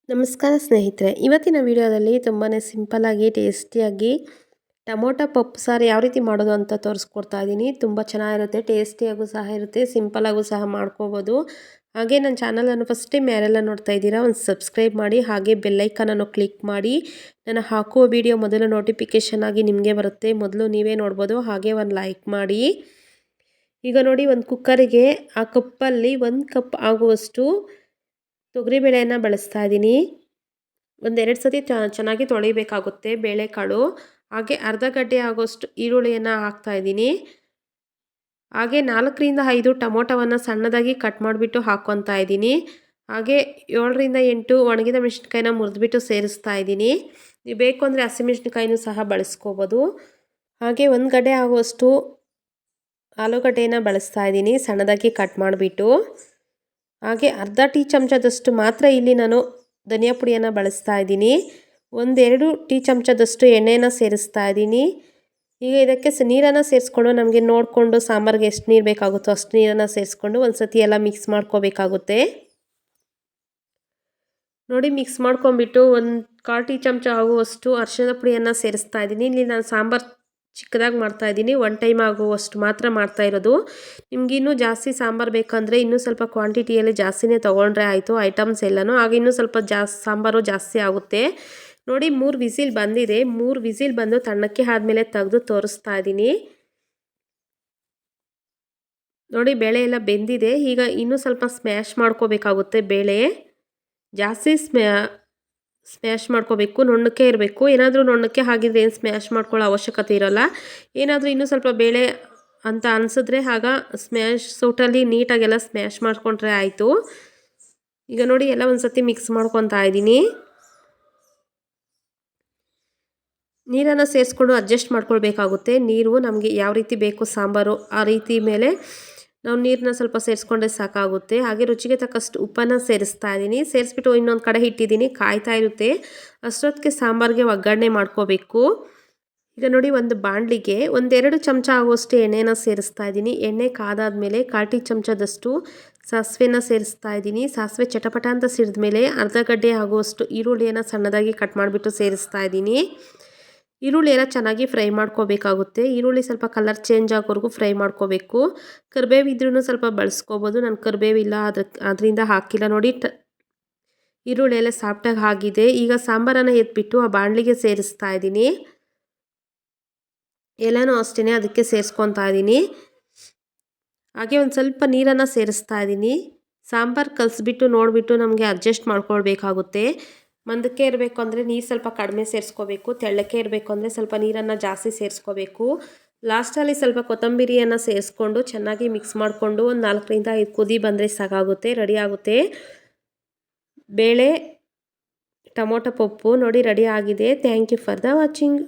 ನಮಸ್ಕಾರ ಸ್ನೇಹಿತರೆ, ಇವತ್ತಿನ ವಿಡಿಯೋದಲ್ಲಿ ತುಂಬಾ ಸಿಂಪಲ್ಲಾಗಿ ಟೇಸ್ಟಿಯಾಗಿ ಟೊಮೊಟೊ ಪಪ್ಪು ಸಾರು ಯಾವ ರೀತಿ ಮಾಡೋದು ಅಂತ ತೋರಿಸ್ಕೊಡ್ತಾ ಇದ್ದೀನಿ. ತುಂಬ ಚೆನ್ನಾಗಿರುತ್ತೆ, ಟೇಸ್ಟಿಯಾಗೂ ಸಹ ಇರುತ್ತೆ, ಸಿಂಪಲ್ಲಾಗೂ ಸಹ ಮಾಡ್ಕೋಬೋದು. ಹಾಗೆ ನನ್ನ ಚಾನಲನ್ನು ಫಸ್ಟ್ ಟೈಮ್ ಯಾರೆಲ್ಲ ನೋಡ್ತಾ ಇದ್ದೀರಾ ಒಂದು ಸಬ್ಸ್ಕ್ರೈಬ್ ಮಾಡಿ, ಹಾಗೆ ಬೆಲ್ಲೈಕನನ್ನು ಕ್ಲಿಕ್ ಮಾಡಿ. ನಾನು ಹಾಕುವ ವಿಡಿಯೋ ಮೊದಲು ನೋಟಿಫಿಕೇಷನ್ ಆಗಿ ನಿಮಗೆ ಬರುತ್ತೆ, ಮೊದಲು ನೀವೇ ನೋಡ್ಬೋದು. ಹಾಗೆ ಒಂದು ಲೈಕ್ ಮಾಡಿ. ಈಗ ನೋಡಿ, ಒಂದು ಕುಕ್ಕರಿಗೆ ಆ ಕಪ್ಪಲ್ಲಿ 1 ಕಪ್ ಆಗುವಷ್ಟು ತೊಗರಿಬೇಳೆಯನ್ನು ಬಳಸ್ತಾ ಇದ್ದೀನಿ. ಒಂದೆರಡು ಸತಿ ಚೆನ್ನಾಗಿ ತೊಳಿಬೇಕಾಗುತ್ತೆ ಬೇಳೆಕಾಳು. ಹಾಗೆ ಅರ್ಧ ಗಡ್ಡೆ ಆಗೋಷ್ಟು ಈರುಳ್ಳಿಯನ್ನು ಹಾಕ್ತಾ ಇದ್ದೀನಿ. ಹಾಗೆ 4ರಿಂದ 5 ಟೊಮೊಟೊವನ್ನು ಸಣ್ಣದಾಗಿ ಕಟ್ ಮಾಡಿಬಿಟ್ಟು ಹಾಕ್ಕೊತಾ ಇದ್ದೀನಿ. ಹಾಗೆ 7ರಿಂದ 8 ಒಣಗಿದ ಮೆಣಸಿನ್ಕಾಯಿನ ಮುರಿದ್ಬಿಟ್ಟು ಸೇರಿಸ್ತಾ ಇದ್ದೀನಿ. ನೀವು ಬೇಕು ಅಂದರೆ ಹಸಿಮೆಣಸಿನ್ಕಾಯಿನೂ ಸಹ ಬಳಸ್ಕೋಬೋದು. ಹಾಗೆ 1 ಗಡ್ಡೆ ಆಗುವಷ್ಟು ಆಲೂಗಡ್ಡೆಯನ್ನು ಬಳಸ್ತಾ ಇದ್ದೀನಿ ಸಣ್ಣದಾಗಿ ಕಟ್ ಮಾಡಿಬಿಟ್ಟು. ಹಾಗೆ ಅರ್ಧ ಟೀ ಚಮಚದಷ್ಟು ಮಾತ್ರ ಇಲ್ಲಿ ನಾನು ಧನಿಯಾ ಪುಡಿಯನ್ನು ಬಳಸ್ತಾ ಇದ್ದೀನಿ. 1-2 ಟೀ ಚಮಚದಷ್ಟು ಎಣ್ಣೆನ ಸೇರಿಸ್ತಾ ಇದ್ದೀನಿ. ಈಗ ಇದಕ್ಕೆ ನೀರನ್ನು ಸೇರಿಸ್ಕೊಂಡು ನಮಗೆ ನೋಡಿಕೊಂಡು ಸಾಂಬಾರಿಗೆ ಎಷ್ಟು ನೀರು ಬೇಕಾಗುತ್ತೋ ಅಷ್ಟು ನೀರನ್ನು ಸೇರಿಸ್ಕೊಂಡು ಒಂದು ಸತಿ ಎಲ್ಲ ಮಿಕ್ಸ್ ಮಾಡ್ಕೋಬೇಕಾಗುತ್ತೆ. ನೋಡಿ, ಮಿಕ್ಸ್ ಮಾಡ್ಕೊಂಬಿಟ್ಟು 1/4 ಟೀ ಚಮಚ ಆಗುವಷ್ಟು ಅರಿಶಿಣದ ಪುಡಿಯನ್ನು ಸೇರಿಸ್ತಾ ಇದ್ದೀನಿ. ಇಲ್ಲಿ ನಾನು ಸಾಂಬಾರು ಚಿಕ್ಕದಾಗಿ ಮಾಡ್ತಾ ಇದ್ದೀನಿ, 1 ಟೈಮ್ ಆಗುವಷ್ಟು ಮಾತ್ರ ಮಾಡ್ತಾ ಇರೋದು. ನಿಮ್ಗೆ ಇನ್ನೂ ಜಾಸ್ತಿ ಸಾಂಬಾರು ಬೇಕಂದರೆ ಇನ್ನೂ ಸ್ವಲ್ಪ ಕ್ವಾಂಟಿಟಿಯಲ್ಲಿ ಜಾಸ್ತಿನೇ ತೊಗೊಂಡ್ರೆ ಆಯಿತು ಐಟಮ್ಸ್ ಎಲ್ಲನೂ. ಆಗ ಇನ್ನೂ ಸ್ವಲ್ಪ ಸಾಂಬಾರು ಜಾಸ್ತಿ ಆಗುತ್ತೆ. ನೋಡಿ, 3 ವಿಸಿಲ್ ಬಂದಿದೆ. 3 ವಿಸಿಲ್ ಬಂದು ತಣ್ಣಕ್ಕೆ ಆದಮೇಲೆ ತೆಗೆದು ತೋರಿಸ್ತಾ ಇದ್ದೀನಿ. ನೋಡಿ, ಬೇಳೆ ಎಲ್ಲ ಬೆಂದಿದೆ. ಈಗ ಇನ್ನೂ ಸ್ವಲ್ಪ ಸ್ಮ್ಯಾಶ್ ಮಾಡ್ಕೋಬೇಕಾಗುತ್ತೆ. ಬೇಳೆ ಜಾಸ್ತಿ ಸ್ಮ್ಯಾಶ್ ಮಾಡ್ಕೋಬೇಕು, ನುಣ್ಣಕ್ಕೆ ಇರಬೇಕು. ಏನಾದರೂ ನುಣ್ಣಕ್ಕೆ ಆಗಿದ್ರೆ ಏನು ಸ್ಮ್ಯಾಶ್ ಮಾಡ್ಕೊಳ್ಳೋ ಅವಶ್ಯಕತೆ ಇರೋಲ್ಲ. ಏನಾದರೂ ಇನ್ನೂ ಸ್ವಲ್ಪ ಬೇಳೆ ಅಂತ ಅನಿಸಿದ್ರೆ ಆಗ ಸ್ಮ್ಯಾಶ್ ಸೌಟಲ್ಲಿ ನೀಟಾಗೆಲ್ಲ ಸ್ಮ್ಯಾಶ್ ಮಾಡ್ಕೊಂಡ್ರೆ ಆಯಿತು. ಈಗ ನೋಡಿ, ಎಲ್ಲ ಒಂದು ಸತಿ ಮಿಕ್ಸ್ ಮಾಡ್ಕೊತಾ ಇದ್ದೀನಿ. ನೀರನ್ನು ಸೇರಿಸ್ಕೊಂಡು ಅಡ್ಜಸ್ಟ್ ಮಾಡ್ಕೊಳ್ಬೇಕಾಗುತ್ತೆ. ನೀರು ನಮಗೆ ಯಾವ ರೀತಿ ಬೇಕು ಸಾಂಬಾರು ಆ ರೀತಿ ಮೇಲೆ ನಾವು ನೀರನ್ನ ಸ್ವಲ್ಪ ಸೇರಿಸ್ಕೊಂಡ್ರೆ ಸಾಕಾಗುತ್ತೆ. ಹಾಗೆ ರುಚಿಗೆ ತಕ್ಕಷ್ಟು ಉಪ್ಪನ್ನು ಸೇರಿಸ್ತಾ ಇದ್ದೀನಿ. ಸೇರಿಸ್ಬಿಟ್ಟು ಇನ್ನೊಂದು ಕಡೆ ಇಟ್ಟಿದ್ದೀನಿ, ಕಾಯ್ತಾ ಇರುತ್ತೆ. ಅಷ್ಟೊತ್ತಿಗೆ ಸಾಂಬಾರಿಗೆ ಒಗ್ಗರಣೆ ಮಾಡ್ಕೋಬೇಕು. ಈಗ ನೋಡಿ, ಒಂದು ಬಾಣಲಿಗೆ 1-2 ಚಮಚ ಆಗುವಷ್ಟು ಎಣ್ಣೆನ ಸೇರಿಸ್ತಾ ಇದ್ದೀನಿ. ಎಣ್ಣೆ ಕಾದಾದ್ಮೇಲೆ 1/4 ಟೀ ಚಮಚದಷ್ಟು ಸಾಸಿವೆನ ಸೇರಿಸ್ತಾ ಇದ್ದೀನಿ. ಸಾಸಿವೆ ಚಟಪಟ ಅಂತ ಸಿಡಿದ ಮೇಲೆ ಅರ್ಧ ಗಡ್ಡೆ ಆಗುವಷ್ಟು ಈರುಳ್ಳಿಯನ್ನು ಸಣ್ಣದಾಗಿ ಕಟ್ ಮಾಡಿಬಿಟ್ಟು ಸೇರಿಸ್ತಾ ಇದ್ದೀನಿ. ಈರುಳ್ಳಿ ಎಲ್ಲ ಚೆನ್ನಾಗಿ ಫ್ರೈ ಮಾಡ್ಕೋಬೇಕಾಗುತ್ತೆ. ಈರುಳ್ಳಿ ಸ್ವಲ್ಪ ಕಲರ್ ಚೇಂಜ್ ಆಗೋವರೆಗೂ ಫ್ರೈ ಮಾಡ್ಕೋಬೇಕು. ಕರಿಬೇವು ಇದ್ರೂ ಸ್ವಲ್ಪ ಬಳಸ್ಕೋಬೋದು. ನಾನು ಕರಿಬೇವಿಲ್ಲ, ಅದರಿಂದ ಹಾಕಿಲ್ಲ. ನೋಡಿ, ಈರುಳ್ಳಿ ಎಲ್ಲ ಸಾಫ್ಟಾಗಿ ಆಗಿದೆ. ಈಗ ಸಾಂಬಾರನ್ನು ಎತ್ಬಿಟ್ಟು ಆ ಬಾಣಲಿಗೆ ಸೇರಿಸ್ತಾ ಇದ್ದೀನಿ. ಎಲ್ಲನೂ ಅಷ್ಟೇ ಅದಕ್ಕೆ ಸೇರಿಸ್ಕೊತಾ ಇದ್ದೀನಿ. ಹಾಗೆ ಒಂದು ಸ್ವಲ್ಪ ನೀರನ್ನು ಸೇರಿಸ್ತಾ ಇದ್ದೀನಿ. ಸಾಂಬಾರು ಕಲಸಿಬಿಟ್ಟು ನೋಡಿಬಿಟ್ಟು ನಮಗೆ ಅಡ್ಜಸ್ಟ್ ಮಾಡ್ಕೊಳ್ಬೇಕಾಗುತ್ತೆ. ಮಂದಕ್ಕೆ ಇರಬೇಕು ಅಂದರೆ ನೀರು ಸ್ವಲ್ಪ ಕಡಿಮೆ ಸೇರಿಸ್ಕೋಬೇಕು. ತೆಳ್ಳಕ್ಕೆ ಇರಬೇಕು ಅಂದರೆ ಸ್ವಲ್ಪ ನೀರನ್ನು ಜಾಸ್ತಿ ಸೇರಿಸ್ಕೋಬೇಕು. ಲಾಸ್ಟಲ್ಲಿ ಸ್ವಲ್ಪ ಕೊತ್ತಂಬರಿಯನ್ನು ಸೇರಿಸ್ಕೊಂಡು ಚೆನ್ನಾಗಿ ಮಿಕ್ಸ್ ಮಾಡಿಕೊಂಡು ಒಂದು 4ರಿಂದ 5 ಕುದಿ ಬಂದರೆ ಸಾಕಾಗುತ್ತೆ, ರೆಡಿ ಆಗುತ್ತೆ ಬೇಳೆ ಟೊಮೊಟೊ ಪಪ್ಪು. ನೋಡಿ, ರೆಡಿ ಆಗಿದೆ. Thank you for the watching.